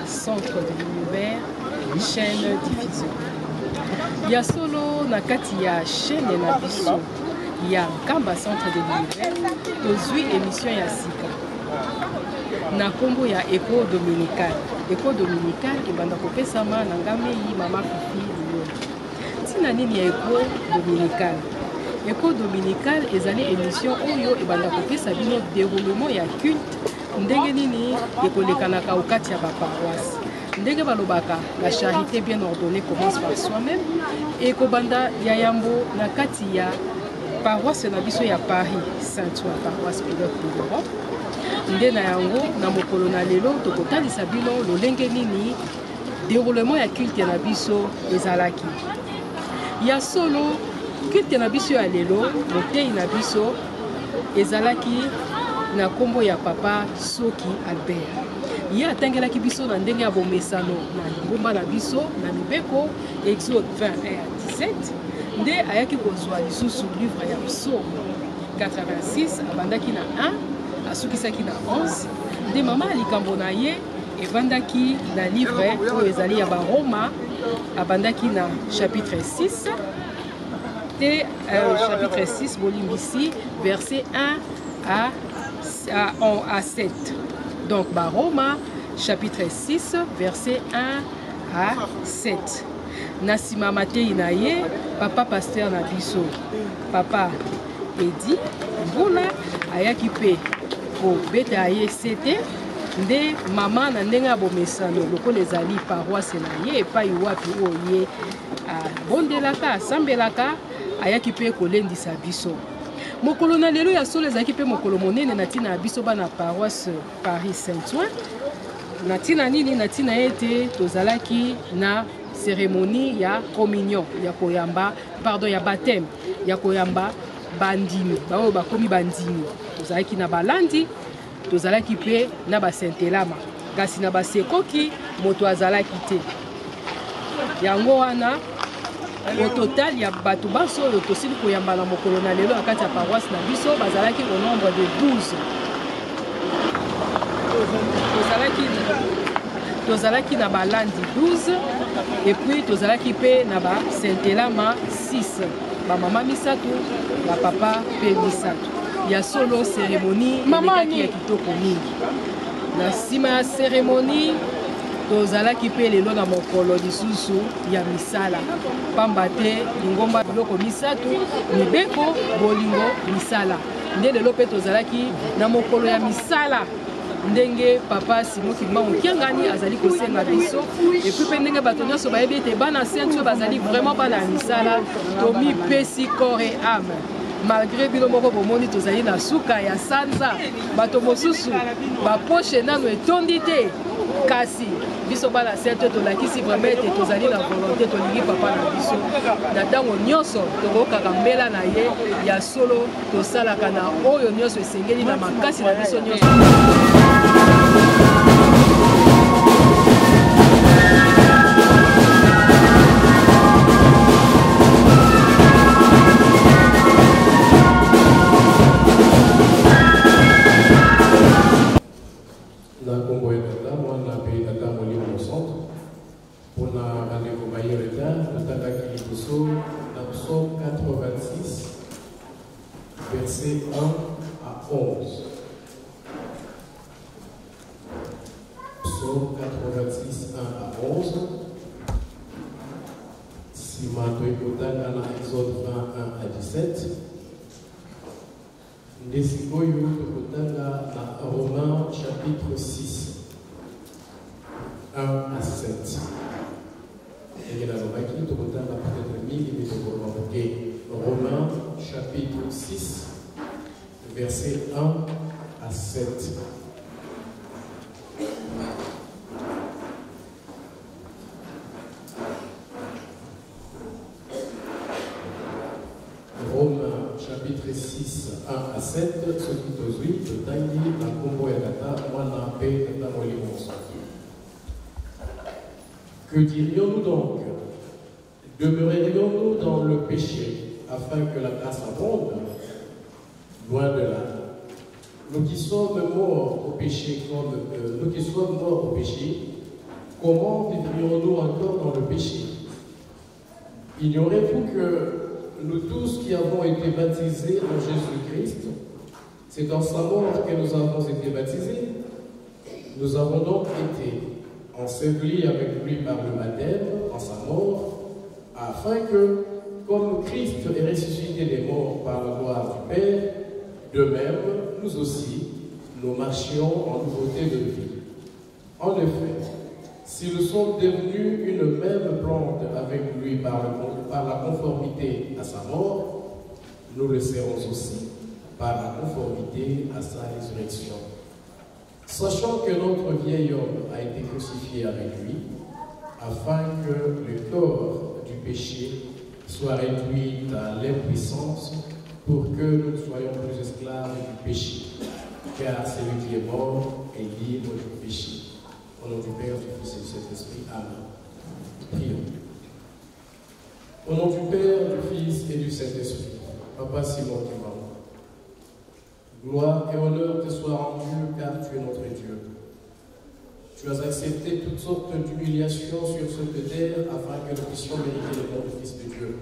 Centre de l'univers, chaîne diffusion. Il y a solo na kati ya chaîne na biso ya Kamba Centre de l'univers tozwi émission ya sika na kombo ya Écho Dominical. Écho Dominical ebanda kopesama na ngamei mama Fifi Lio. Tina nini ya Écho Dominical? Écho Dominical ezali émission oyo ebanda kopesa bino déroulement ya culte ndenge nini ekolekanaka okati ya baparoisse. Ndenge balobaka la charité bien ordonnée commence par soi-même. Et kobanda ya yambo na kati ya paroisse na biso ya Paris Saint-Ouen, paroisse pilote de l'Europe. Nde na yango na mokolo na lelo tokotalisa bino lolenge nini déroulement ya culte na biso ezalaki. Ya solo culte na biso ya lelo motei na biso ezalaki na kombo ya papa Soki Albert. Ye atangelaki biso na ndenge ya bomesano na ngomba na biso na mibeko Exode 21:17 nde ayaki kozwa lisusu livre ya Psaume 86 abandaki na 1 asukisaki na 11 nde mama likambo na ye evandaki na livre oyo ezali ya Baroma abandaki na chapitre 6 te chapitre 6 bolimbisi verset 1 à 7. Donc Baroma chapitre 6 verset 1 à 7. Nasima matei na ye papa pasteur na biso papa Edi Mbuna ayaki pe ko beta ye sete nde mama na ndenga bomesano lokola ezali paroisse na ye epai wapi oye bondelaka asambelaka ayaki pe kolendisa biso. Mokolo na lelo ya solo ezaki pe mokolo monene na tina biso bana paroisse Paris Saint-Ouen. Na tina nini na tina ete tozalaki na cérémonie ya communion ya koyamba pardon ya baptême ya koyamba bandimi bao bakomi bandimi tozalaki na balandi tozalaki pe na basentelama kasi na basekoki moto azalaki te yango wana au total ya bato baso oyo tosili koyamba na mokolo na lelo na kati ya paroisse na biso bazalaki au nombre de 12 tozalaki na balandi 12 et puis tozalaki pe na ba sentelama 6 ba mama misato ba papa pe misato ya solo cérémonie elekaki ya kitoko mingi na nsima ya cérémonie tozalaki pe lelo na mokolo lisusu ya misala pamba te lingomba biloko misato mibeko bolingo misala nde lelo pe tozalaki na mokolo ya misala ndenge papa Simon Kimbangu Kiangani azali kosenga biso et puis pe ndenge bato nyonso bayebi ete bana sainte bazali vraiment bana ya misala tomi pesi corps et âme malgré bino moko bomoni tozali na suka ya sanza bato mosusu bapoche nano etondi te kasi biso bana sainte tolakisi vraiment ete tozali na volonté tolingi papa na biso na ntango nyonso tokokaka mbela na ye ya solo tosalaka na oyo nyonso esengeli na makasi na biso nyonso. Verset 1 à 11. Psaume 86, 1 à 11. Si Matoïkotana dans Exode 20, 1 à 17. Ndesikoyo Tokotana dans Romains chapitre 6, 1 à 7. Et la Lomaki Tokotana peut-être 1000 et Romains chapitre 6, verset 1 à 7. Romains chapitre 6, 1 à 7, ce qui te dit, le taille, la combo et la moi la paix, la que dirions-nous donc? Demeurerions-nous dans le péché afin que la grâce abonde? Loin de là. Nous qui sommes morts au péché, comment vivrions-nous encore dans le péché? Ignorez-vous que nous tous qui avons été baptisés en Jésus-Christ, c'est dans sa mort que nous avons été baptisés? Nous avons donc été ensevelis avec lui par le baptême en sa mort, afin que, comme Christ est ressuscité des morts par la gloire du Père, de même, nous aussi, nous marchions en nouveauté de vie. En effet, si nous sommes devenus une même plante avec lui par la conformité à sa mort, nous le serons aussi par la conformité à sa résurrection. Sachant que notre vieil homme a été crucifié avec lui, afin que le corps du péché soit réduit à l'impuissance, pour que nous ne soyons plus esclaves du péché, car celui qui est mort est libre du péché. Au nom du Père, du Fils et du Saint-Esprit. Amen. Prions. Au nom du Père, du Fils et du Saint-Esprit. Papa Simon Kimbangu, gloire et honneur te soient rendus, car tu es notre Dieu. Tu as accepté toutes sortes d'humiliations sur cette terre afin que nous puissions mériter le nom du Fils de Dieu.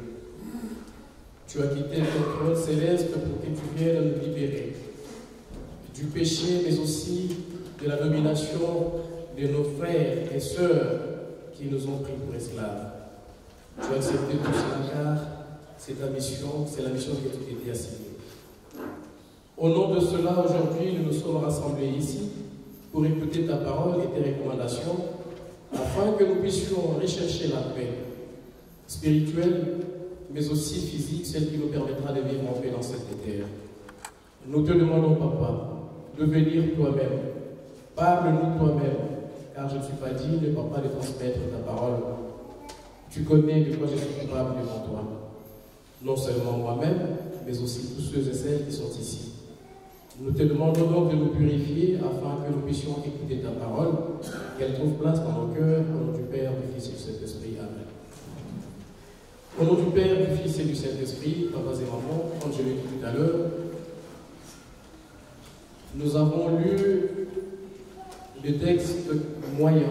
Tu as quitté ton trône céleste pour que tu viennes nous libérer du péché, mais aussi de la domination de nos frères et sœurs qui nous ont pris pour esclaves. Tu as accepté tout cela car c'est ta mission, c'est la mission qui t'était assignée. Au nom de cela, aujourd'hui, nous nous sommes rassemblés ici pour écouter ta parole et tes recommandations, afin que nous puissions rechercher la paix spirituelle, mais aussi physique, celle qui nous permettra de vivre en paix dans cette terre. Nous te demandons, Papa, de venir toi-même. Parle-nous toi-même, car je ne suis pas digne, Papa, de transmettre ta parole. Tu connais de quoi je suis coupable devant toi. Non seulement moi-même, mais aussi tous ceux et celles qui sont ici. Nous te demandons donc de nous purifier afin que nous puissions écouter ta parole, qu'elle trouve place dans nos cœurs, au nom du Père, du Fils et du Saint-Esprit. Amen. Au nom du Père, du Fils et du Saint-Esprit, papas et mamans, comme je l'ai dit tout à l'heure, nous avons lu le texte moyen,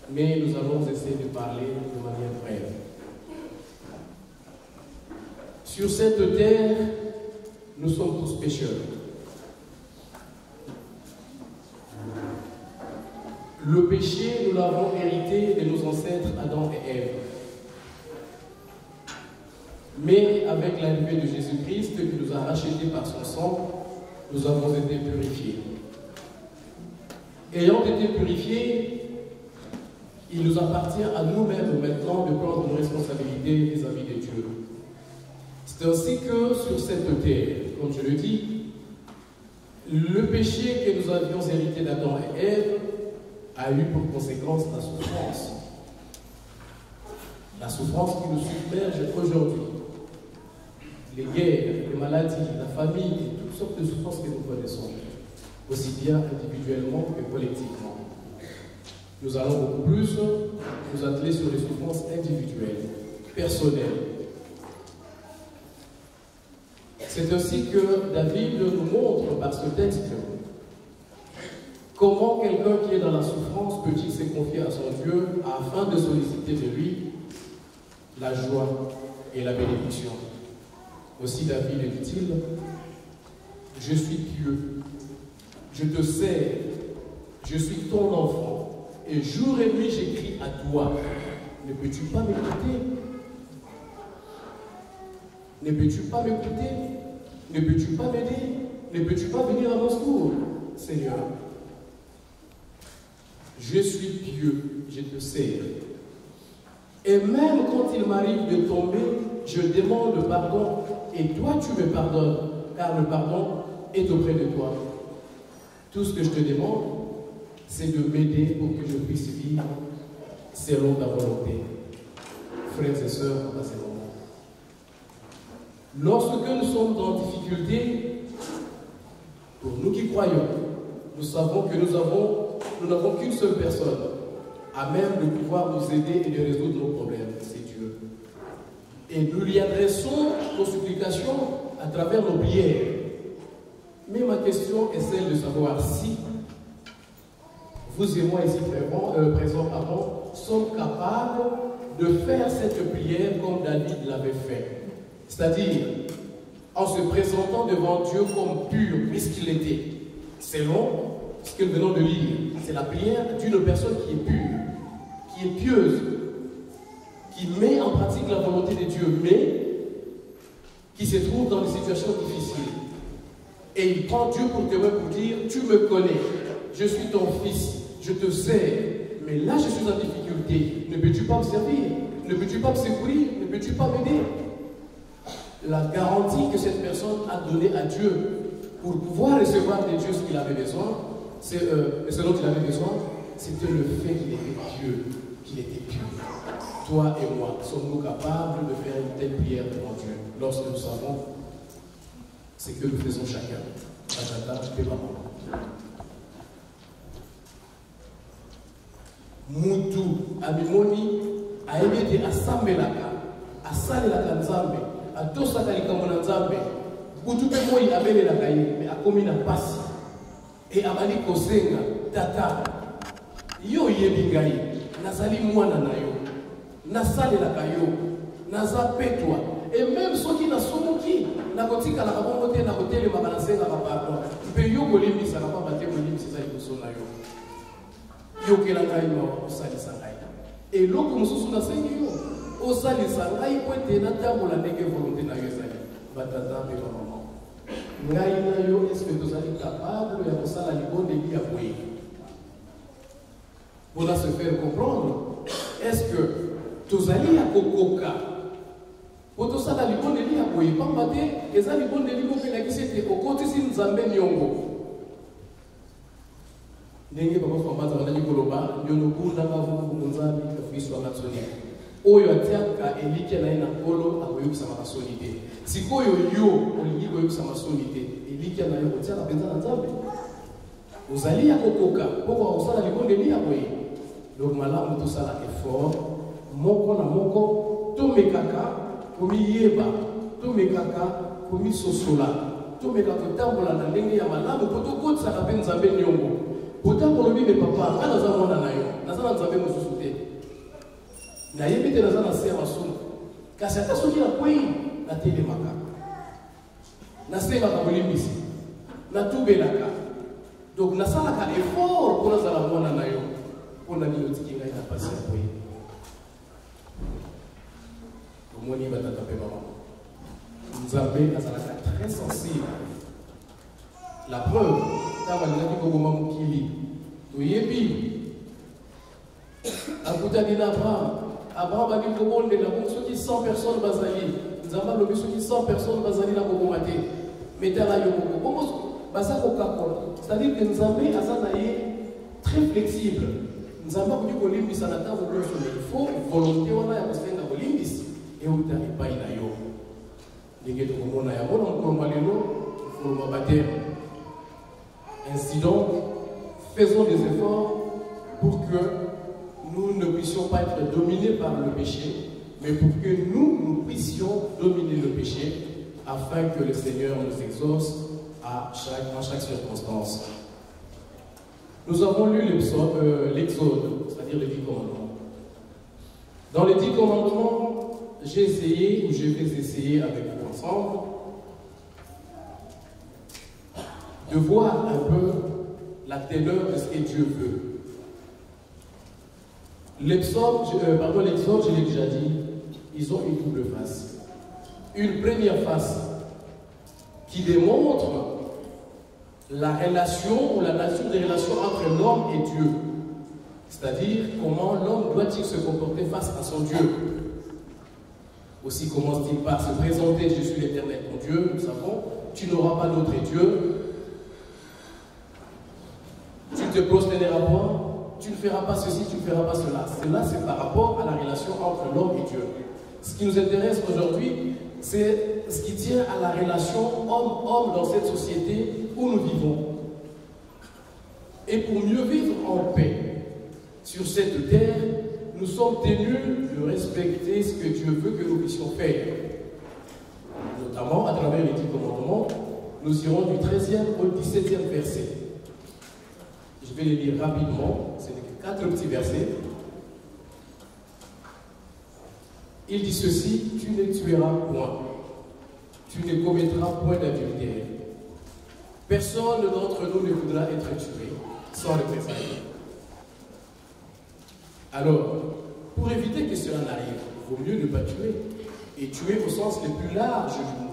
mais nous allons essayer de parler de manière brève. Sur cette terre, nous sommes tous pécheurs. Le péché, nous l'avons hérité de nos ancêtres Adam et Ève. Mais avec l'arrivée de Jésus-Christ, qui nous a rachetés par son sang, nous avons été purifiés. Ayant été purifiés, il nous appartient à nous-mêmes maintenant de prendre nos responsabilités vis-à-vis de Dieu. C'est ainsi que sur cette terre, comme je le dis, le péché que nous avions hérité d'Adam et Ève a eu pour conséquence la souffrance. La souffrance qui nous submerge aujourd'hui. Les guerres, les maladies, la famine et toutes sortes de souffrances que nous connaissons, aussi bien individuellement que collectivement. Nous allons beaucoup plus nous atteler sur les souffrances individuelles, personnelles. C'est ainsi que David nous montre par ce texte comment quelqu'un qui est dans la souffrance peut-il se confier à son Dieu afin de solliciter de lui la joie et la bénédiction. Aussi David dit-il, je suis pieux, je te sers, je suis ton enfant, et jour et nuit j'écris à toi. Ne peux-tu pas m'écouter? Ne peux-tu pas m'écouter? Ne peux-tu pas m'aider? Ne peux-tu pas venir à mon secours, Seigneur? Je suis pieux, je te sers. Et même quand il m'arrive de tomber, je demande pardon, et toi tu me pardonnes, car le pardon est auprès de toi. Tout ce que je te demande, c'est de m'aider pour que je puisse vivre selon ta volonté. Frères et sœurs, dans ces moments. Lorsque nous sommes en difficulté, pour nous qui croyons, nous savons que nous n'avons qu'une seule personne à même de pouvoir nous aider et de résoudre nos problèmes, c'est Dieu. Et nous lui adressons nos supplications à travers nos prières. Mais ma question est celle de savoir si vous et moi ici présents sommes capables de faire cette prière comme David l'avait fait. C'est-à-dire en se présentant devant Dieu comme pur, puisqu'il était, selon ce que nous venons de lire. C'est la prière d'une personne qui est pure, qui est pieuse, qui met en pratique la volonté de Dieu, mais qui se trouve dans des situations difficiles. Et il prend Dieu pour témoin pour dire, tu me connais, je suis ton fils, je te sers, mais là je suis en difficulté, ne peux-tu pas me servir? Ne peux-tu pas me secourir? Ne peux-tu pas m'aider? La garantie que cette personne a donnée à Dieu pour pouvoir recevoir de Dieu ce qu'il avait besoin, ce dont il avait besoin, c'était le fait qu'il était pieux, qu'il était pur. Toi et moi, sommes-nous capables de faire une telle prière devant Dieu lorsque nous savons ce que nous faisons chacun? Mutu abimoni aebete asambelaka asalelaka nzambe atosaka likambo na nzambe butu pe moi abelelaka ye me akomi na pasi e abali kosenga tata yo yebi ngai nazali mwana na yo nasalelaka yo naza petwa et même soki nasomoki nakotikalaka bongo te nakotelemaka nasengaka pardon mpe yo kolimbisaka pa bate kolimbisisa liboso na yo yokela ngai ma osalisa ngai eloko mosusu nasengi yo osalisa ngai po ete natambola ndenge volonté na yo ezali batata mpe bamama ngai na yo eske tozali capable ya kosala libondeli ya boye mpona se faire comprendre est-ce que tozali ya kokoka po tosala libondeli ya boye pamba te eza libondeli moko elakisi ete okotisi nzambe niongo ndenge bakoso bazalaki koloba nyono bundanga vuku nzambe kafuiswanga tsoni oyo atiaka elikia na ye na nkolo akoyebisama basoni te sikoyo yo olingi koyebisama soni te elikia na yo kotiaka mpenza na nzambe ozali ya kokoka mpo kosala libondeli ya boye donc malamu tosala effort moko na moko tomekaka komiyeba tomekaka komisosola tomeka kotambola na ndenge ya malamu mpo tokotisaka mpe nzambe niongo potango lobi me papa nga naza mwana na yo naza na nzambe mosusu te nayebi te naza na se ya masumu kasi ata soki nakwei natelemaka nasengaka bolimbisi natubelaka donc nasalaka effort mpo nazala mwana na yo mpo na nini otiki ngai na pasi ya kwei tomoni batata mpe bamama nzambe azalaka très sensible La preuve, quand on a dit que vous Kili, Abraham a dit que vous avez 100 personnes basali. Nous avons 100 personnes basali dans le maté. Mais dans la c'est-à-dire que nous avons très flexible. Nous avons dit que l'Olimpis à la table, il faut volonté à la faire l'Olimpis et on n'arrive pas à y aller. Les gens qui ont été en baptême. Ainsi donc, faisons des efforts pour que nous ne puissions pas être dominés par le péché, mais pour que nous puissions dominer le péché afin que le Seigneur nous exauce en chaque circonstance. Nous avons lu l'Exode, c'est-à-dire les 10 commandements. Dans les 10 commandements, j'ai essayé, ou je vais essayer avec vous ensemble, de voir un peu la teneur de ce que Dieu veut. L'Exode, je l'ai déjà dit, ils ont une double face. Une première face qui démontre la relation ou la nature des relations entre l'homme et Dieu. C'est-à-dire comment l'homme doit-il se comporter face à son Dieu. Aussi commence-t-il par se présenter, je suis l'Éternel ton Dieu, nous savons, tu n'auras pas d'autre Dieu. Tu ne te prosterneras point, tu ne feras pas ceci, tu ne feras pas cela. Cela, c'est par rapport à la relation entre l'homme et Dieu. Ce qui nous intéresse aujourd'hui, c'est ce qui tient à la relation homme-homme dans cette société où nous vivons. Et pour mieux vivre en paix sur cette terre, nous sommes tenus de respecter ce que Dieu veut que nous puissions faire. Notamment à travers les 10 commandements, nous irons du 13e au 17e verset. Je vais les lire rapidement, ce n'est que 4 petits versets. Il dit ceci, tu ne tueras point, tu ne commettras point d'adultère. Personne d'entre nous ne voudra être tué sans représailles. Alors, pour éviter que cela n'arrive, il vaut mieux ne pas tuer, et tuer au sens le plus large du mot.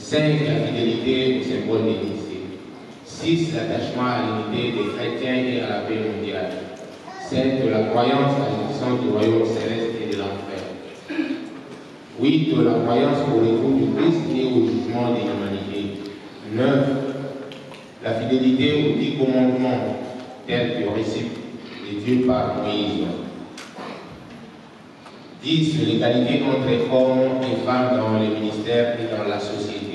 5. La fidélité au symbole de l'Élysée. 6. L'attachement à l'unité des chrétiens et à la paix mondiale. 7. La croyance à l'existence du royaume céleste et de l'enfer. 8. La croyance au retour du Christ et au jugement de l'humanité. 9. La fidélité aux 10 commandements tels que reçus de Dieu par Moïse. 10. L'égalité entre hommes et femmes dans les ministères et dans la société.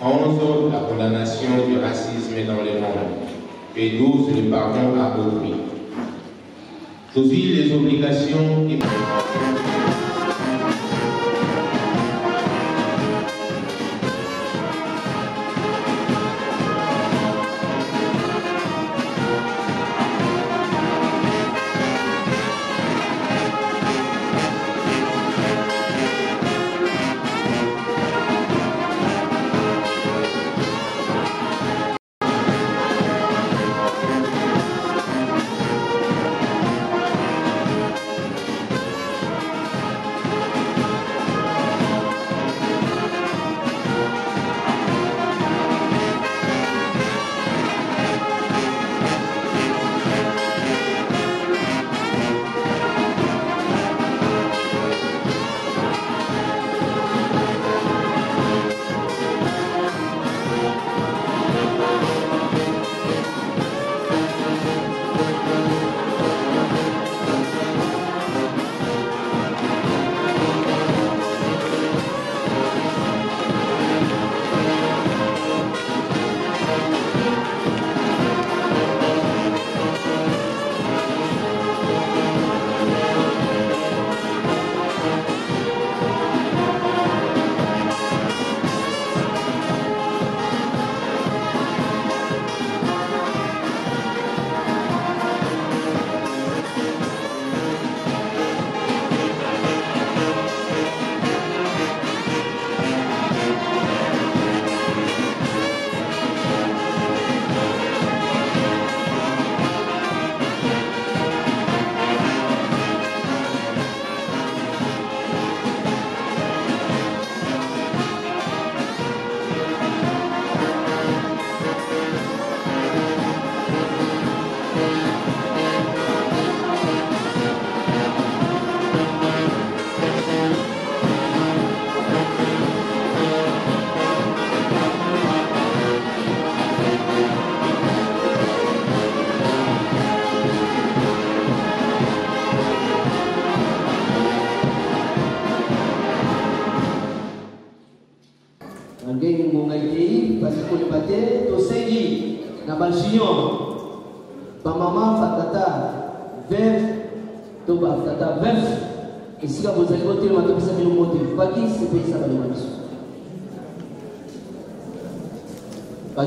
11. La condamnation du racisme dans le monde. Et 12. Le pardon à autrui. 12. Les obligations et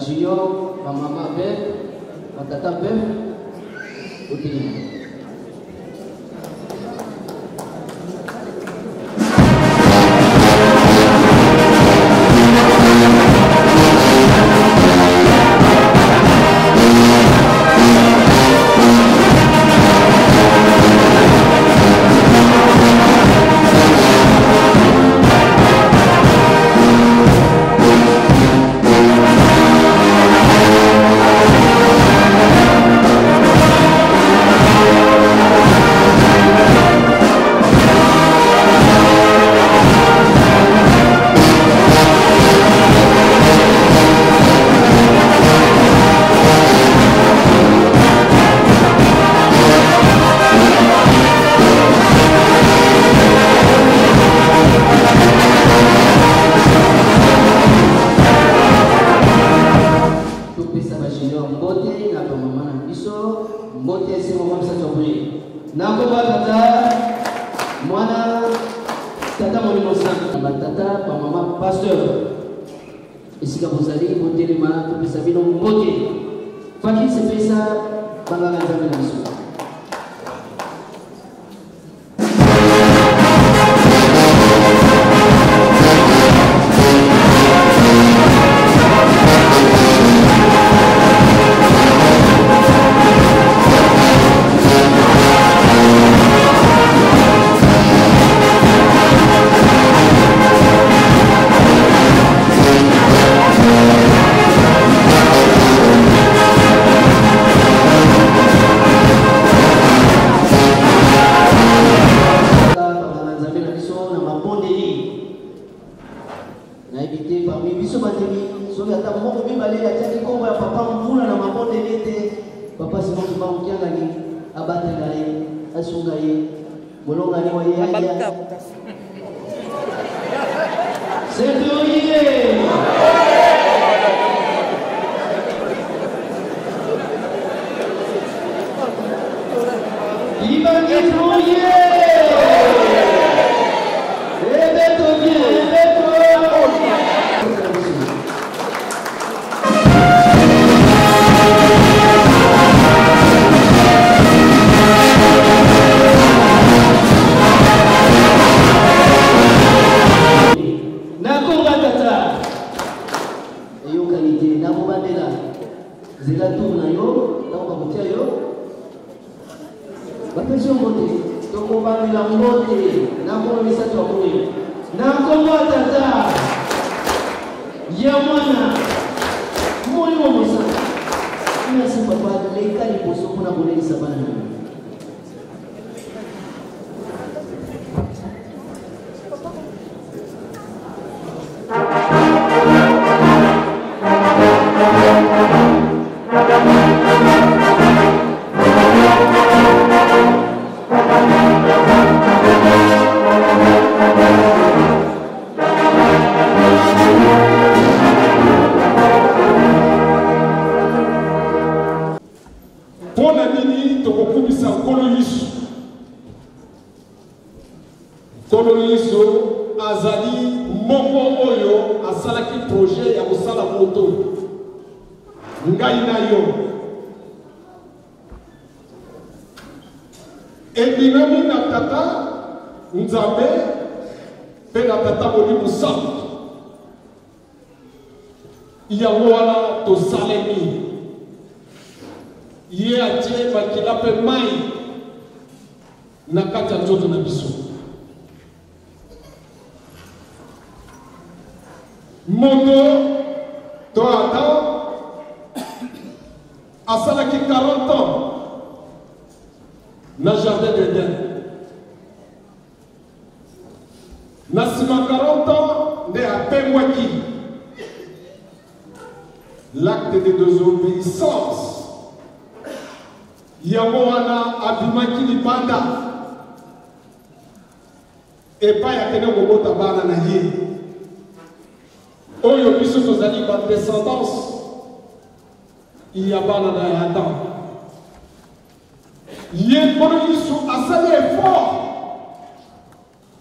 Junior, ma maman belle, ma tata belle, ok. Na évité parmi biso batemi soki ata moko mibale atiaki kombo ya papa mbula na mabonde ete papa Simon Kimba Mukiangani abatela ye asunga ye molongani wa ye c'est oye l'acte de désobéissance. Yamoana abimaki libanda. Et pas yakene mobota bana na ye. Oyo biso tozali ba descendance. Il y a bana na Adam. Ye kono yisu asali effort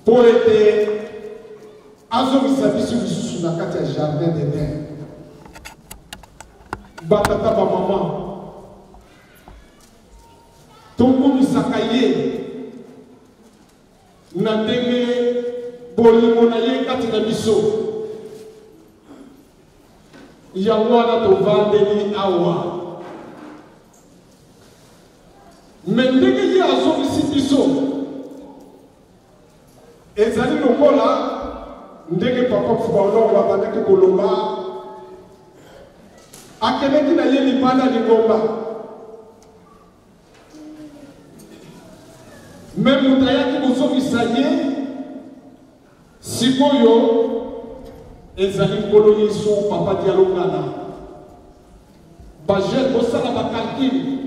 pour être azongisa biso lisusu na kati ya jardin d'Eden. Batata ba maman tokumisaka ye na ndenge bolingo na ye kati na biso yango wana tovandeli awa me ndenge ye azongisi biso ezali lokola ndenge papa Fubalongo abandaki koloba akendeki na ye libanda lingomba me moto ayaki kozongisa ye sikoyo ezali nkolo Yesu papa dialongana bajeune bosala bakalkile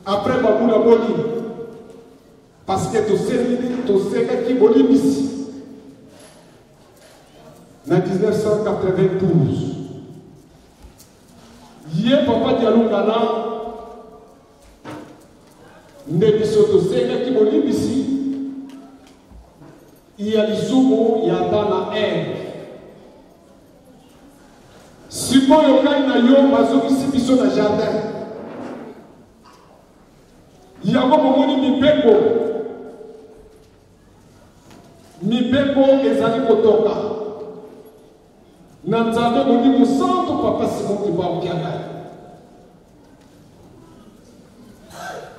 après babula boli parce que tosekaki bolimbisi na 1992 ye papa dialongana nde biso tosekaki bolimbisi ya lisumu ya bana sikoyo ngai na yo bazongisi biso na jardin yango bomoni mibeko ezali kotoka na nzambe molimo santo papa Simon Kimba Mukianga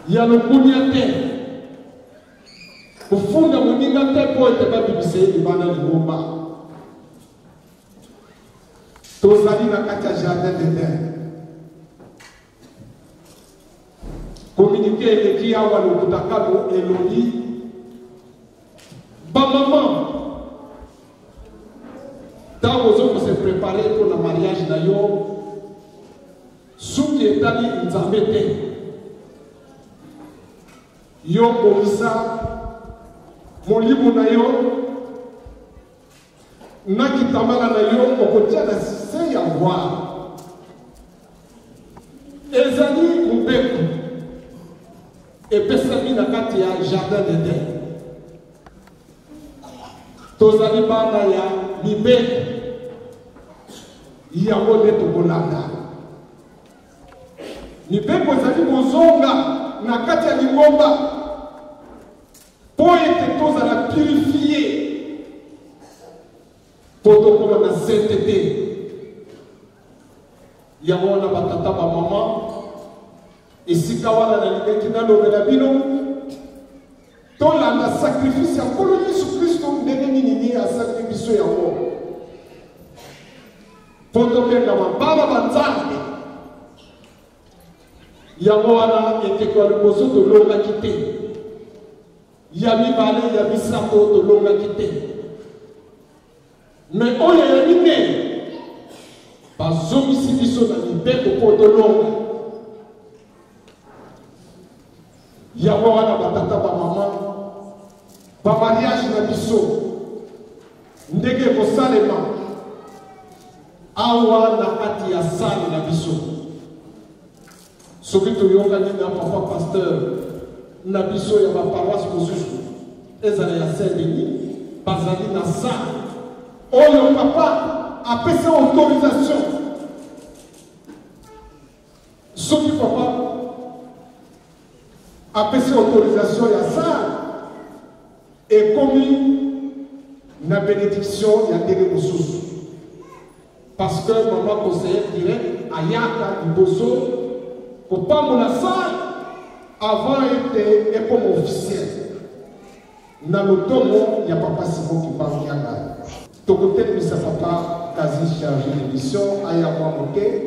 ya lokunia te kufunda moninga te po ete babibisa ye libanda lingomba tozali na kati ya jardin d'Eden communiqué eleki awa lokutakalo elobi bamama tant que se préparer pour le mariage d'ailleurs, ce qui est allé nous embêter. Yo komisa mon livre na yo na kitamala na yo okotia na se ya voir ezali mbeku epesami na kati ya jardin d'Eden tozali bana ya mibeko yango nde tokolanda mibeko ezali kozonga na kati ya lingomba pour ete tozala purifié po tokoma na sainteté yango wana batata bamama esika wana nalingaki nalobela bino tolanda sacrifice ya nkolo yesu kristo ndenge nini ye asali biso yango po tokengama bana banzambe yango wana ekeko ya liboso tolongaki te ya mibale ya misato tolongaki te me oyo ya minene bazongisi biso na mibeko mpo tolonga yango wana batata bamama bamariage na biso ndenge ekosalema awa na kati ya sale na biso soki toyokani na papa pasteur na biso ya baparoise mosusu ezala ya Saint-Denis bazali na sale oyo papa apesa autorisation soki papa apesa autorisation ya sale ekomi na bénédiction ya ndenge mosusu parce que mama conseiller direct ayaka liboso kopambola sale avant ete ekoma officiel na lotomo ya papa Simon Kimbangu yanga tokotelemisa papa quasi chargé d'émission aya mwa moke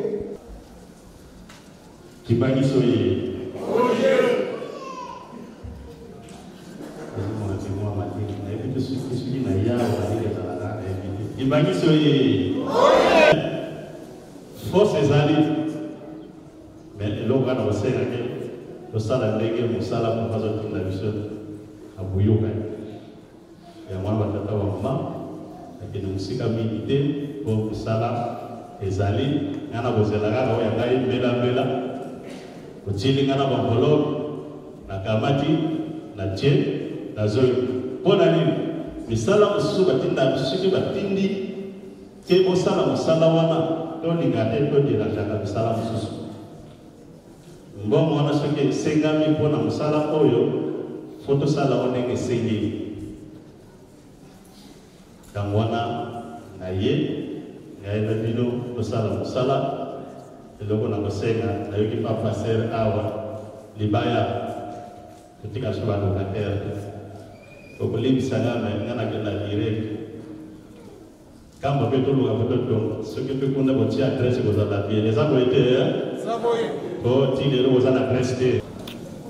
Kimbangiso ye Kimbangiso ye force ezali mais eloko wana basengaki tosala ndenge mosala moko azotinda biso abuyoka ya mwana batata wa mama akende mosika mingi te mpo mosala ezali nga na kozela kaka oyo ya ngai mbelambela otili nga na bamboloke nakamati na tie nazoi mpo na nini misala mosusu batinda soki batindi te bosala mosala wana tolinga te toderanjaka misala mosusu mbongo wana soki esengami mpo na mosala oyo fo tosala o ndenge esengeli ntango wana na ye ngai na bino tosala mosala eloko na kosenga nayoki pa paster awa libaya totika so balocataire okolimbisanga me nga nakenda direct kambo mpe toluka mpe totonga soki mpe kuna botia adresse kozala bien eza boye te po ti lelo koza na adresse te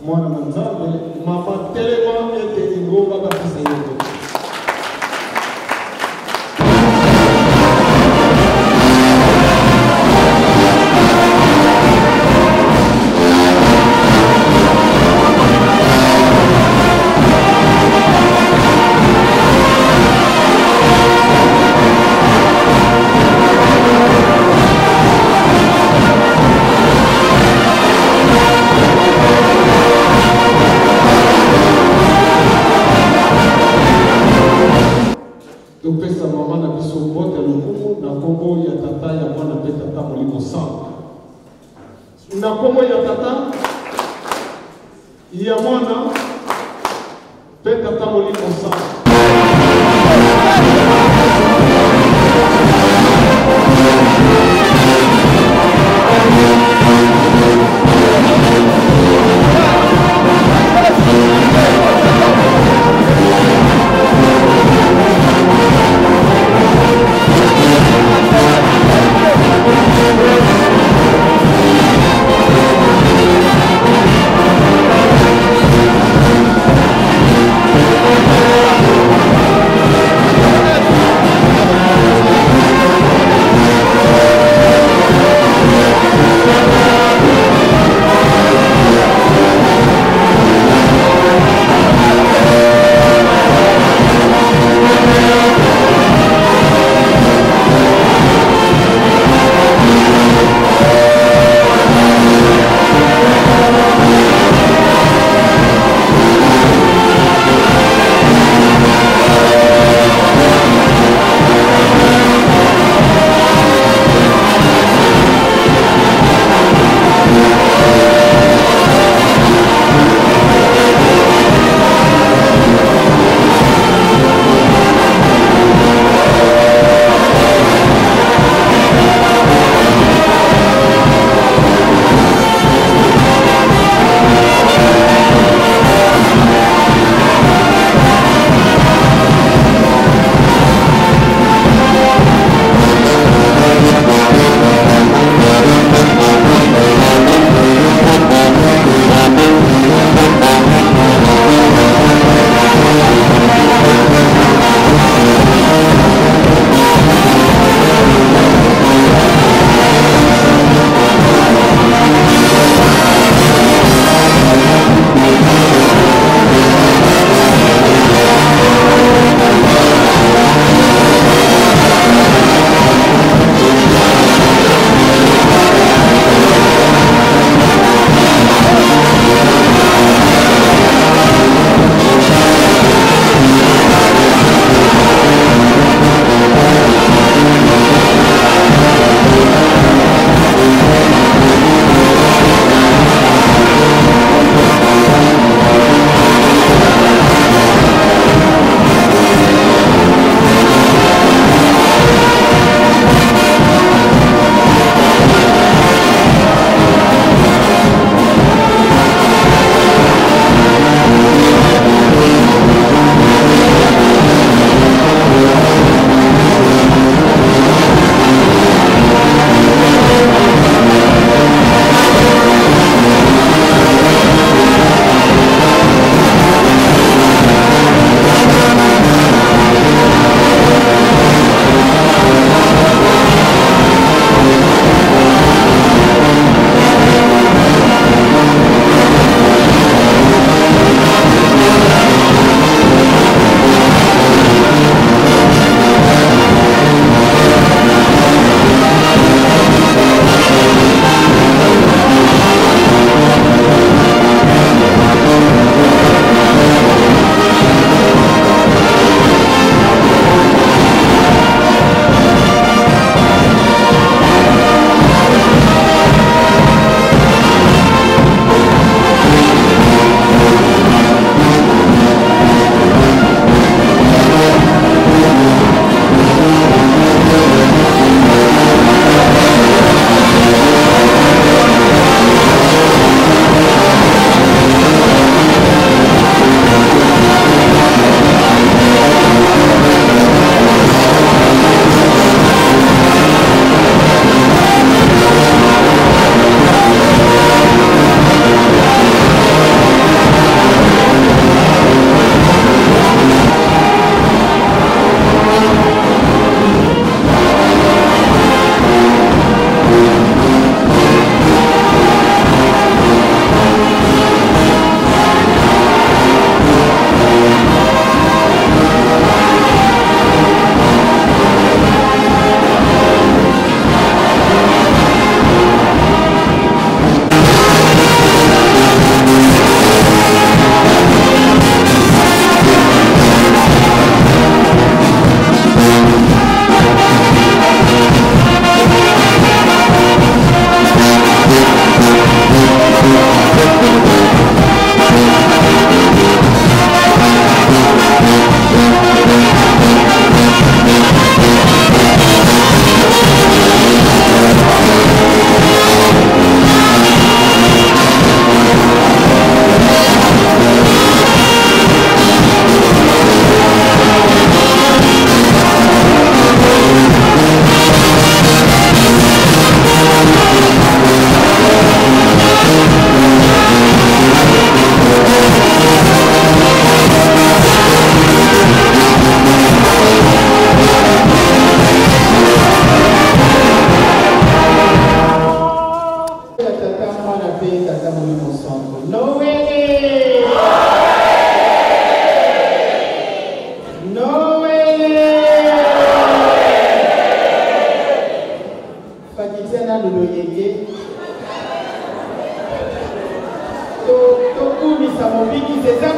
mwana na nzambe mama telema ete ingomba bapesa yeko topesa mama na biso mbote lokumu na kombo ya tata ya mwana mpe tata molimo sango na kombo ya tata ya mwana mpe tata molimo sango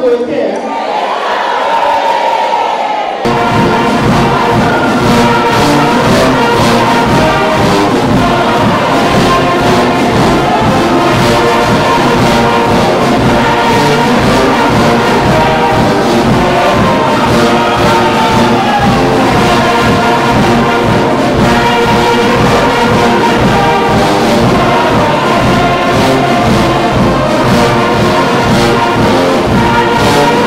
côté. Amen.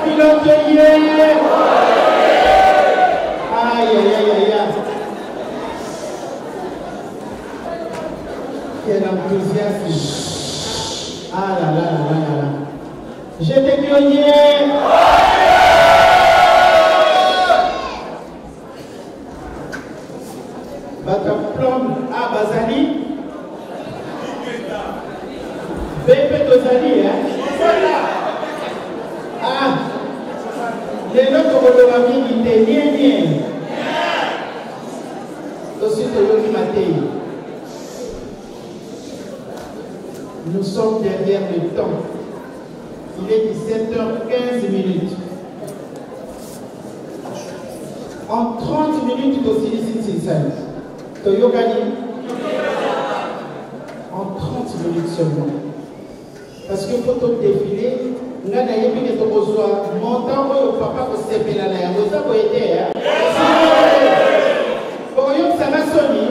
pilote ye. Aïe, aïe, aïe, aïe, aïe. Quel enthousiasme. Ah là là là là là. J'étais pionnier. Votre plombe à Bazali. Bébé Dozali, hein? Ah! Les autres Rodorami, ils étaient bien. Aussi, Toyoki Matei. Nous sommes derrière le temps. Il est 17h15. En 30 minutes, Toyokani. En 30 minutes seulement. Parce que quand on défile, on a des gens qui ont besoin de montant au papa pour se faire la l'air. Vous avez été, hein? Pour eux, ça va sonner.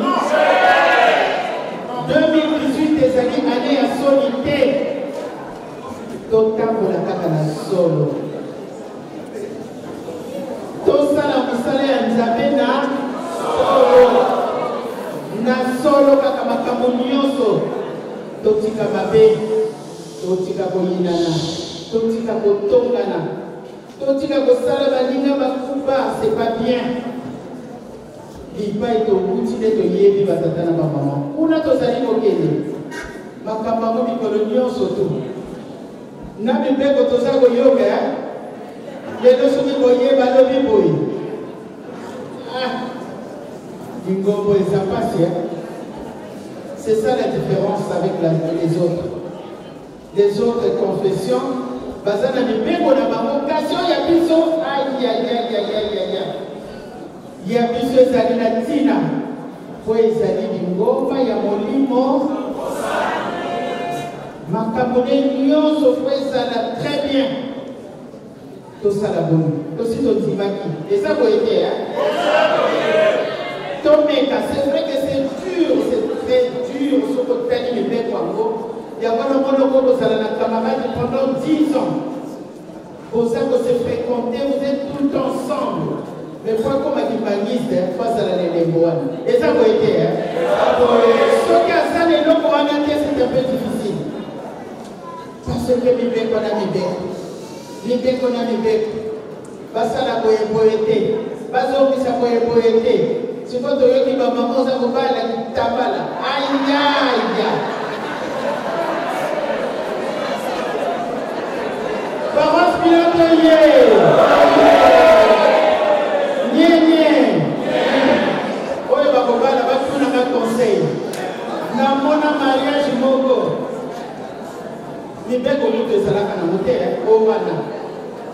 2018, des années à sonner. Total pour la cata solo. Tout ça, la misale à Nzabena solo. Na solo kakamakambo nyonso. Totika mabe. Totika koyinana, totika kotongana, totika kosala balinga bakuba, c'est pas bien. Lipa et au bout de yebi batata na maman. Kuna tozali kokende. Makamba mo mikolonio soto. Na bibeko toza ko yoga. Lelo soki boye balobi boy. Ah. Ingombo eza pasi. C'est ça la différence avec les autres. Les autres confessions, bazana ni bego na vocation ya biso, aïe aïe aïe aïe aïe aïe. Ya biso ezali na tina, po ezali ngomba ya molimo. Makambo nyonso po ezala très bien. Tout ça la bonne. Tout ça tozimaki. Et ça vous aider, hein? Tomeka, c'est vrai que c'est dur, c'est très dur. Ce que tu as dit, mais il y a un camarade pendant 10 ans. Pour ça que se fréquenter, vous êtes tout ensemble. Mais quoi comme animaliste face à la Néléboine. Et ça vous aider, hein? Ce cas, ça, les locaux en c'est un peu difficile. Parce que mi bec, on a mi bec. Mi bec, on a mi bec. Basa la poété. Baso qui sa poété. Si vous avez dit, maman, ça vous va la tabala. Aïe, aïe. Parents pilote Nye. Oye bakobala bakuna ka conseil. Na mona mariage moko. Ni beko luto ezalaka na mote o wana.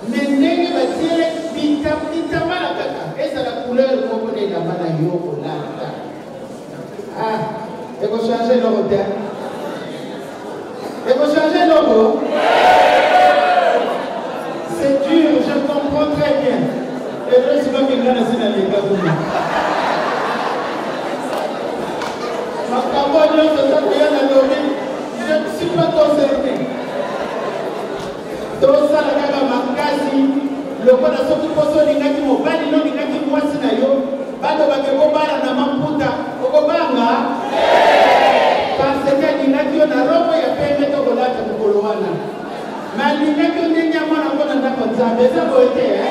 Mais ndenge batie bitamala kaka. Ezala couleur moko na elamba na yo kolata. Ah, eko changer logo te. Eko changer logo. C'est dur, je comprends très bien. Et je ne suis pas quelqu'un de ces années. Ma campagne, je ne suis pas concerné. Tout ça, la gamme makasi, le quoi de ce qui pose au ningati mobali, non ningati mwasi na yo, bado bakeko bala na maputa, okobanga. Parce que ningati yo na robo ya pembe to kolata mukolowana. Malgré que nous n'ayons pas encore dans notre ça vous été, hein?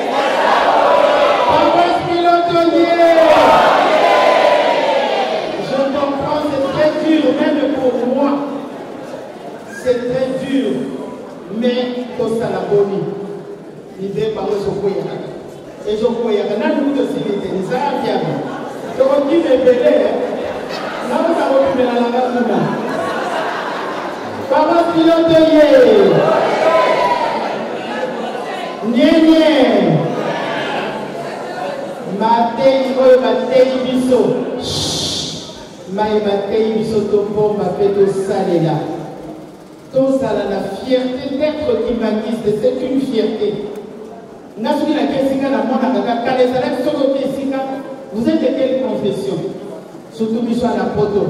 Papa pilotonnier! Je comprends, c'est très dur, même pour moi. C'est très dur. Mais, tout ça la bonne. Il veut parler sur quoi. Et je crois qu'il y a un autre aussi qui était ça, bien. Je crois qu'il est belé, hein? Là, vous avez vu la langue. Papa pilotonnier! Nye Matei oyo batei biso mai batei biso topomba mpe tosalela tozala na fierté d'être humaniste, c'est une fierté. Nasoki na kesika na mona kaka kala ezalaki soki okesika. Vous êtes de quelle confession? Surtout biso na poto.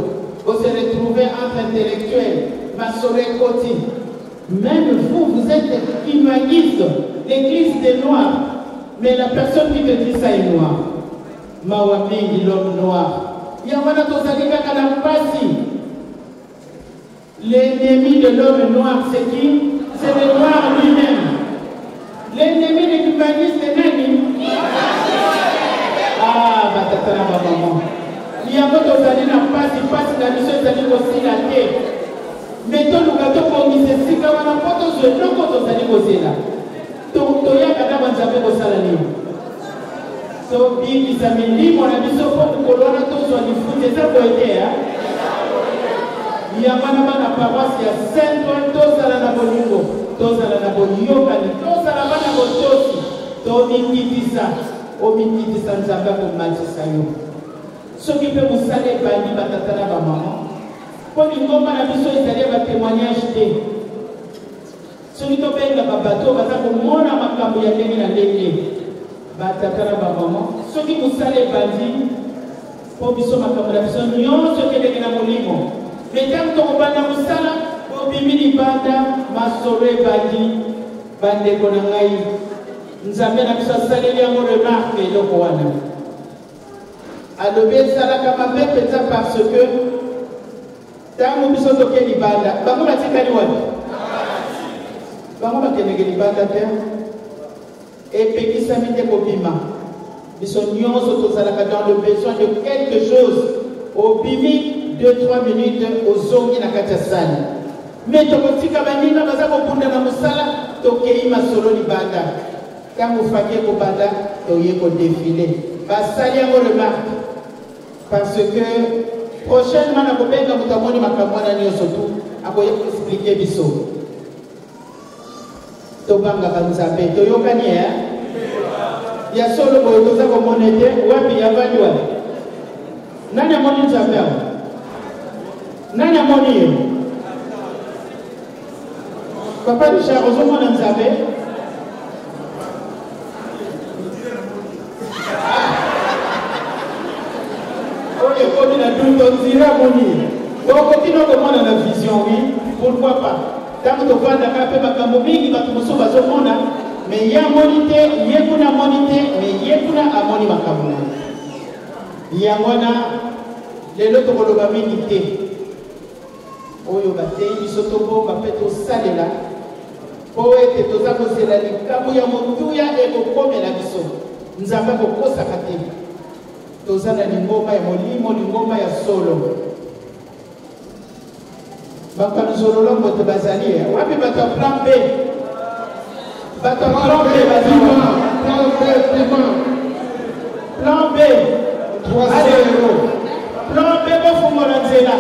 On se retrouvait entre intellectuels, Masore Koti. Même vous, vous êtes humaniste, l'église des Noirs. Mais la personne qui te dit ça est noire. Mawaming, l'homme noir. Yamana Tosalika Kanapasi. L'ennemi de l'homme noir, c'est qui? C'est le noir lui-même. L'ennemi de l'humaniste est Nani? Ah, batatana maman. Yamana Tosalina passe la mission de aussi la terre. Mettons le gâteau pour nous expliquer wana poto zo loko tozali kozela. Toyaka na banzabe kosalani. So bigi za milimo na biso po kolona tozwa difunde za koete ya. Yamana bana paroisse ya Saint-Ouen tozala na bolingo, tozala na boyokani, tozala bana botosi, tomikitisa, omikitisa nzambe komatisa yo. Soki pe musale bandi batatana ba maman. Pour les moments, la mission est allée à témoignage. Celui qui a fait un bateau, il va faire un monde à ma campagne à l'année. Batakara Babama. Ceux qui vous savez, bandit, pour mission ma campagne, non, ceux qui est dans mon livre. Mais tant que vous avez un moussala, pour bimini banda, ma soleil bandi, bande konangai. Nous avons la mission salée, il y a une remarque, et le Rwanda. Adobé Salaka m'a fait parce que. Tangu biso toke libanda bango batikali wapi bango bakendeke libanda te epekisami te kobima biso nyonso tozalaka dans le besoin de quelque chose obimi 2-3 minutes ozongi na kati ya sali me tokotika baninga baza kobunda na mosala tokei masolo libanda tango faki ekobanda toye kodefile basali yango remarque parce que prochainement, je vais vous expliquer expliquer biso. Tobanga Banzabe, Toyokani, il y a solo pour tout ça comme on était, Wapi Yavadua. Nana Moni Zabel. Nana Moni. Papa du cher, aux hommes Nzabe. Donc, continue comment on a la vision, oui, pourquoi pas. Tant que tu vas dans le Makamobing, mais il y a monité, il y a une monité, mais il y a une amoni Makamou. Il y a les autres monité. Oyo Batei, Sotobo, Bapeto Salela, Poète, Tozako Zelani, Kabuya Motuya et Kokome la Biso. Nous avons beaucoup sacré. Tozana lingoma ya molimo lingoma ya solo baka solo lo moto bazali wapi bata plan B bata plan B plan B 300 euros plan B ko fumola nzela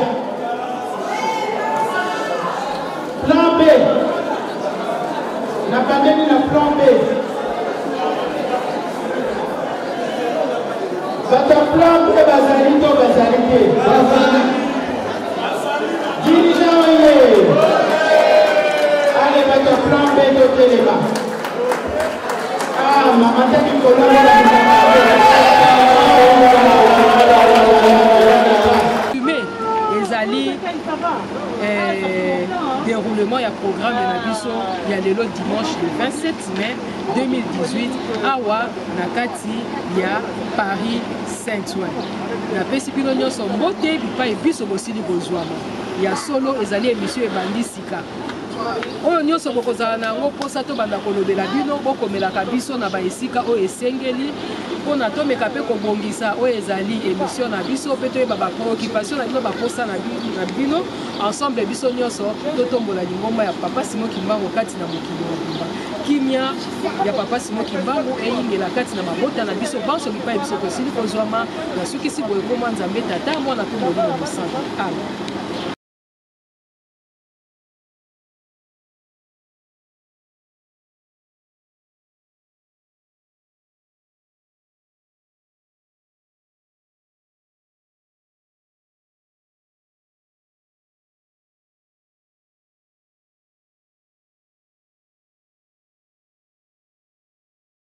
plan B na pandeni na plan B votre plan pour Bazali, to Bazali, dirigeant, allez, votre plan B de Téléma. Ah, maman, t'as dit qu'on déroulement, il y a programme de Nabiso, il y a le lot dimanche le 27 mai 2018 Awa, Nakati, il y a Paris Saint-Ouen. La Pesipino Nyoso Mote, Pipa et Biso Bosili Bozouama. Il y a solo, les alliés, monsieur Bandi Sika. Oyo nyonso bokozala nango posa to banda kolobela bino bokomelaka biso na baesika oyo esengeli mpona tomeka mpe kobongisa oyo ezali émission na biso mpe toyeba bapreoccupation na bino baposa na bino ensemble biso nyonso totombola lingomba ya Papa Simon Kimbangu kati na mokili mobimba kimia ya Papa Simon Kimbangu eyingela kati na mabota na biso banso bipai biso tosili kozwama na sukisi boye koma Nzambe tata mwana mpe molimo mosantu.